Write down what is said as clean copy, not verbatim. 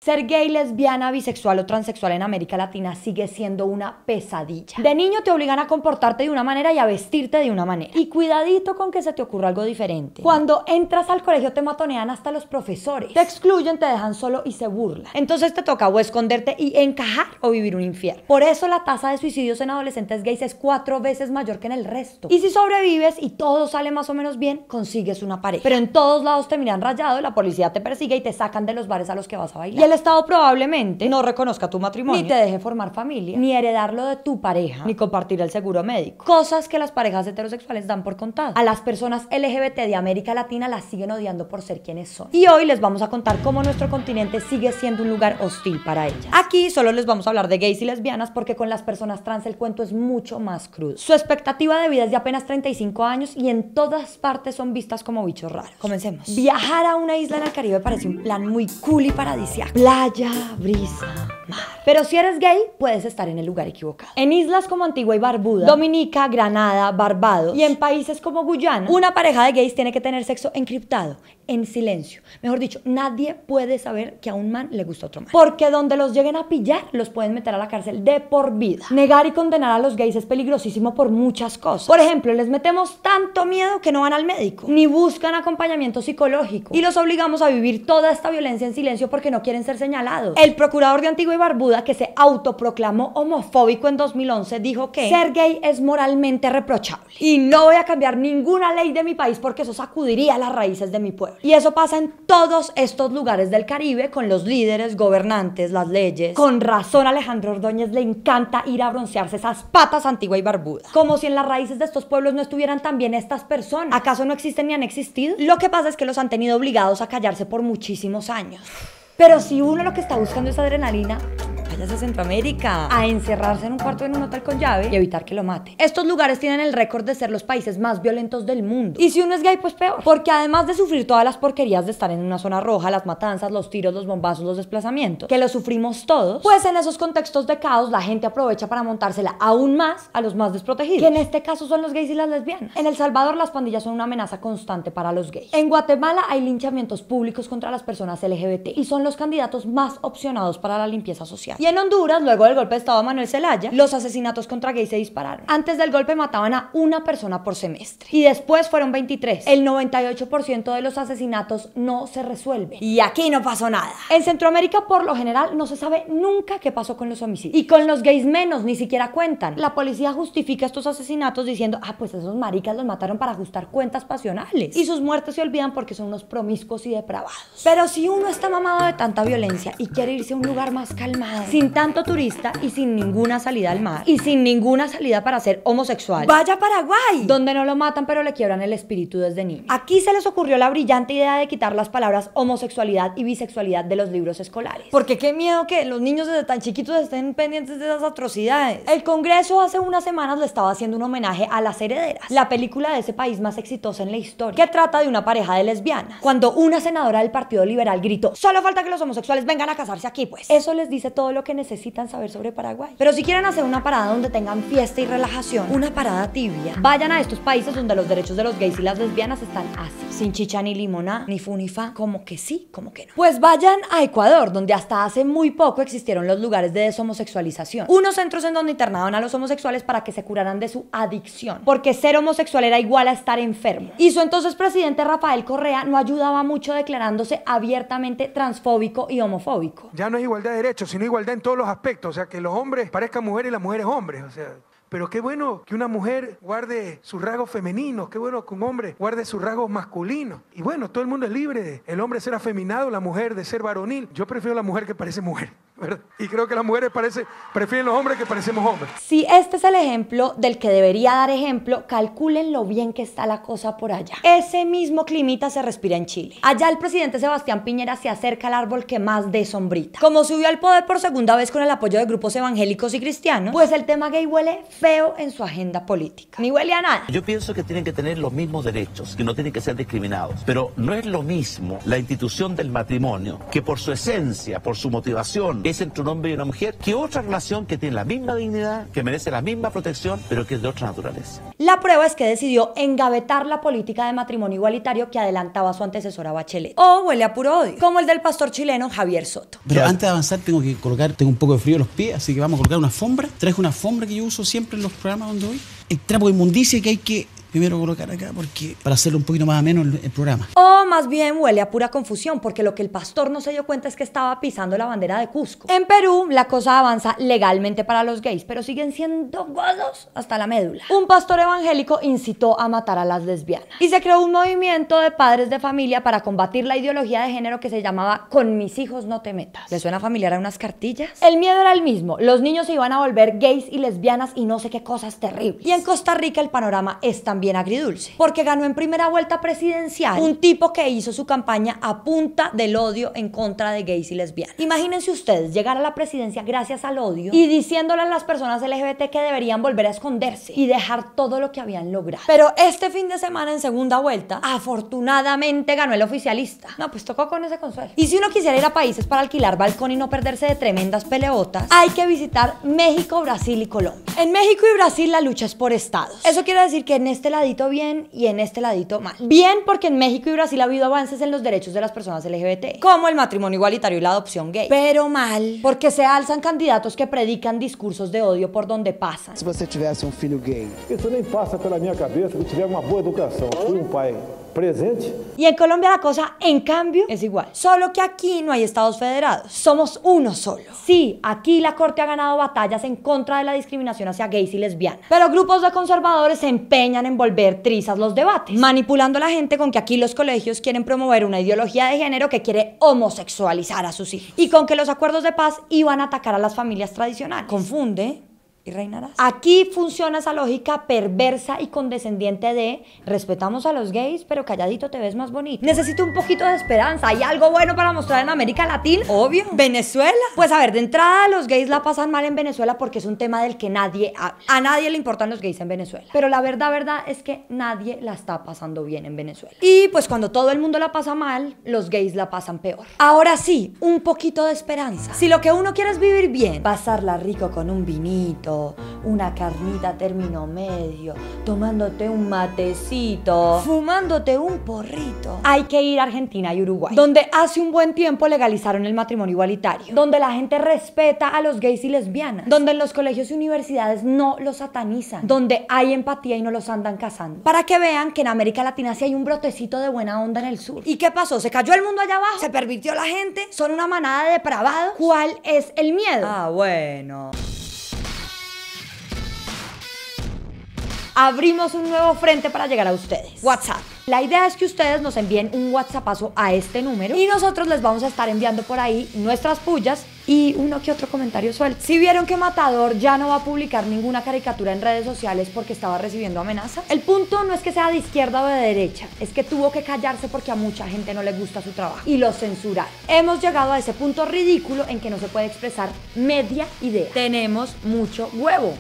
Ser gay, lesbiana, bisexual o transexual en América Latina sigue siendo una pesadilla. De niño te obligan a comportarte de una manera y a vestirte de una manera. Y cuidadito con que se te ocurra algo diferente. Cuando entras al colegio te matonean hasta los profesores. Te excluyen, te dejan solo y se burlan. Entonces te toca o esconderte y encajar o vivir un infierno. Por eso la tasa de suicidios en adolescentes gays es 4 veces mayor que en el resto. Y si sobrevives y todo sale más o menos bien, consigues una pareja. Pero en todos lados te miran rayado, la policía te persigue y te sacan de los bares a los que vas a bailar. Y el Estado probablemente no reconozca tu matrimonio, ni te deje formar familia, ni heredarlo de tu pareja, ni compartir el seguro médico. Cosas que las parejas heterosexuales dan por contado. A las personas LGBT de América Latina las siguen odiando por ser quienes son. Y hoy les vamos a contar cómo nuestro continente sigue siendo un lugar hostil para ellas. Aquí solo les vamos a hablar de gays y lesbianas porque con las personas trans el cuento es mucho más crudo. Su expectativa de vida es de apenas 35 años y en todas partes son vistas como bichos raros. Comencemos. Viajar a una isla en el Caribe parece un plan muy cool y paradisíaco. Playa, brisa, mar. Pero si eres gay, puedes estar en el lugar equivocado. En islas como Antigua y Barbuda, Dominica, Granada, Barbados y en países como Guyana, una pareja de gays tiene que tener sexo encriptado, en silencio. Mejor dicho, nadie puede saber que a un man le gusta otro man. Porque donde los lleguen a pillar, los pueden meter a la cárcel de por vida. Negar y condenar a los gays es peligrosísimo por muchas cosas. Por ejemplo, les metemos tanto miedo que no van al médico, ni buscan acompañamiento psicológico, y los obligamos a vivir toda esta violencia en silencio porque no quieren ser señalados. El procurador de Antigua y Barbuda, que se autoproclamó homofóbico en 2011, dijo que ser gay es moralmente reprochable. Y no voy a cambiar ninguna ley de mi país porque eso sacudiría las raíces de mi pueblo. Y eso pasa en todos estos lugares del Caribe con los líderes, gobernantes, las leyes. Con razón a Alejandro Ordóñez le encanta ir a broncearse esas patas a Antigua y Barbuda. Como si en las raíces de estos pueblos no estuvieran también estas personas. ¿Acaso no existen ni han existido? Lo que pasa es que los han tenido obligados a callarse por muchísimos años. Pero si uno lo que está buscando es adrenalina, váyase a Centroamérica a encerrarse en un cuarto en un hotel con llave y evitar que lo mate. Estos lugares tienen el récord de ser los países más violentos del mundo. Y si uno es gay, pues peor. Porque además de sufrir todas las porquerías de estar en una zona roja, las matanzas, los tiros, los bombazos, los desplazamientos, que lo sufrimos todos, pues en esos contextos de caos la gente aprovecha para montársela aún más a los más desprotegidos, que en este caso son los gays y las lesbianas. En El Salvador las pandillas son una amenaza constante para los gays. En Guatemala hay linchamientos públicos contra las personas LGBT y son los candidatos más opcionados para la limpieza social. Y en Honduras, luego del golpe de estado de Manuel Zelaya, los asesinatos contra gays se dispararon. Antes del golpe mataban a una persona por semestre y después fueron 23. El 98% de los asesinatos no se resuelven. Y aquí no pasó nada. En Centroamérica, por lo general, no se sabe nunca qué pasó con los homicidios. Y con los gays menos, ni siquiera cuentan. La policía justifica estos asesinatos diciendo, pues esos maricas los mataron para ajustar cuentas pasionales. Y sus muertes se olvidan porque son unos promiscuos y depravados. Pero si uno está mamado de tanta violencia y quiere irse a un lugar más calmado, sin tanto turista y sin ninguna salida al mar y sin ninguna salida para ser homosexual, vaya a Paraguay, donde no lo matan pero le quiebran el espíritu desde niño. Aquí se les ocurrió la brillante idea de quitar las palabras homosexualidad y bisexualidad de los libros escolares, porque qué miedo que los niños desde tan chiquitos estén pendientes de esas atrocidades. El Congreso hace unas semanas le estaba haciendo un homenaje a Las Herederas, la película de ese país más exitosa en la historia, que trata de una pareja de lesbianas, cuando una senadora del Partido Liberal gritó, solo falta que los homosexuales vengan a casarse aquí, pues. Eso les dice todo lo que necesitan saber sobre Paraguay. Pero si quieren hacer una parada donde tengan fiesta y relajación, una parada tibia, vayan a estos países donde los derechos de los gays y las lesbianas están así, sin chicha ni limoná, ni fu ni fa, como que sí, como que no. Pues vayan a Ecuador, donde hasta hace muy poco existieron los lugares de deshomosexualización, unos centros en donde internaban a los homosexuales para que se curaran de su adicción, porque ser homosexual era igual a estar enfermo. Y su entonces presidente Rafael Correa no ayudaba mucho declarándose abiertamente transfóbico y homofóbico. Ya no es igualdad de derechos, sino igualdad en todos los aspectos. O sea, que los hombres parezcan mujeres y las mujeres hombres. O sea, pero qué bueno que una mujer guarde sus rasgos femeninos, qué bueno que un hombre guarde sus rasgos masculinos. Y bueno, todo el mundo es libre, el hombre de ser afeminado, la mujer de ser varonil. Yo prefiero la mujer que parece mujer, ¿verdad? Y creo que las mujeres prefieren los hombres que parecemos hombres. Si este es el ejemplo del que debería dar ejemplo, calculen lo bien que está la cosa por allá. Ese mismo climita se respira en Chile. Allá el presidente Sebastián Piñera se acerca al árbol que más dé sombrita. Como subió al poder por segunda vez con el apoyo de grupos evangélicos y cristianos, pues el tema gay huele feo en su agenda política. Ni huele a nada. Yo pienso que tienen que tener los mismos derechos, que no tienen que ser discriminados. Pero no es lo mismo la institución del matrimonio, que por su esencia, por su motivación es entre un hombre y una mujer que otra relación que tiene la misma dignidad, que merece la misma protección, pero que es de otra naturaleza. La prueba es que decidió engavetar la política de matrimonio igualitario que adelantaba su antecesora Bachelet. O huele a puro odio, como el del pastor chileno Javier Soto. Pero antes de avanzar tengo un poco de frío en los pies, así que vamos a colocar una alfombra. Traje una alfombra que yo uso siempre en los programas donde voy. El trapo de inmundicia que hay que primero colocar acá porque para hacerlo un poquito más ameno el programa. O más bien huele a pura confusión, porque lo que el pastor no se dio cuenta es que estaba pisando la bandera de Cusco. En Perú la cosa avanza legalmente para los gays, pero siguen siendo godos hasta la médula. Un pastor evangélico incitó a matar a las lesbianas y se creó un movimiento de padres de familia para combatir la ideología de género que se llamaba Con mis hijos no te metas. ¿Les suena familiar a unas cartillas? El miedo era el mismo, los niños se iban a volver gays y lesbianas y no sé qué cosas terribles. Y en Costa Rica el panorama es también agridulce, porque ganó en primera vuelta presidencial un tipo que hizo su campaña a punta del odio en contra de gays y lesbianas. Imagínense ustedes llegar a la presidencia gracias al odio y diciéndole a las personas LGBT que deberían volver a esconderse y dejar todo lo que habían logrado. Pero este fin de semana en segunda vuelta, afortunadamente ganó el oficialista. No, pues tocó con ese consuelo. Y si uno quisiera ir a países para alquilar balcón y no perderse de tremendas peleotas, hay que visitar México, Brasil y Colombia. En México y Brasil la lucha es por estados. Eso quiere decir que en este ladito bien y en este ladito mal. Bien porque en México y Brasil ha habido avances en los derechos de las personas LGBT, como el matrimonio igualitario y la adopción gay. Pero mal porque se alzan candidatos que predican discursos de odio por donde pasan. Se você tivesse filho gay. Isso nem passa pela minha cabeça que tiver uma boa educação. Fui pai presente. Y en Colombia la cosa, en cambio, es igual. Solo que aquí no hay estados federados. Somos uno solo. Sí, aquí la corte ha ganado batallas en contra de la discriminación hacia gays y lesbianas. Pero grupos de conservadores se empeñan en volver trizas los debates, manipulando a la gente con que aquí los colegios quieren promover una ideología de género que quiere homosexualizar a sus hijos. Y con que los acuerdos de paz iban a atacar a las familias tradicionales. Confunde y reinarás. Aquí funciona esa lógica perversa y condescendiente de respetamos a los gays, pero calladito te ves más bonito. Necesito un poquito de esperanza. ¿Hay algo bueno para mostrar en América Latina? Obvio. ¿Venezuela? Pues a ver, de entrada los gays la pasan mal en Venezuela porque es un tema del que nadie habla. A nadie le importan los gays en Venezuela. Pero la verdad es que nadie la está pasando bien en Venezuela. Y pues cuando todo el mundo la pasa mal, los gays la pasan peor. Ahora sí, un poquito de esperanza. Si lo que uno quiere es vivir bien, pasarla rico con un vinito, una carnita término medio, tomándote un matecito, fumándote un porrito. Hay que ir a Argentina y Uruguay, donde hace un buen tiempo legalizaron el matrimonio igualitario, donde la gente respeta a los gays y lesbianas, donde en los colegios y universidades no los satanizan, donde hay empatía y no los andan cazando. Para que vean que en América Latina sí hay un brotecito de buena onda en el sur. ¿Y qué pasó? ¿Se cayó el mundo allá abajo? ¿Se pervirtió la gente? ¿Son una manada de depravados? ¿Cuál es el miedo? Ah, bueno. Abrimos un nuevo frente para llegar a ustedes. WhatsApp. La idea es que ustedes nos envíen un WhatsAppazo a este número y nosotros les vamos a estar enviando por ahí nuestras pullas y uno que otro comentario suelto. Si vieron que Matador ya no va a publicar ninguna caricatura en redes sociales porque estaba recibiendo amenazas, el punto no es que sea de izquierda o de derecha, es que tuvo que callarse porque a mucha gente no le gusta su trabajo y lo censuraron. Hemos llegado a ese punto ridículo en que no se puede expresar media idea. Tenemos mucho huevo.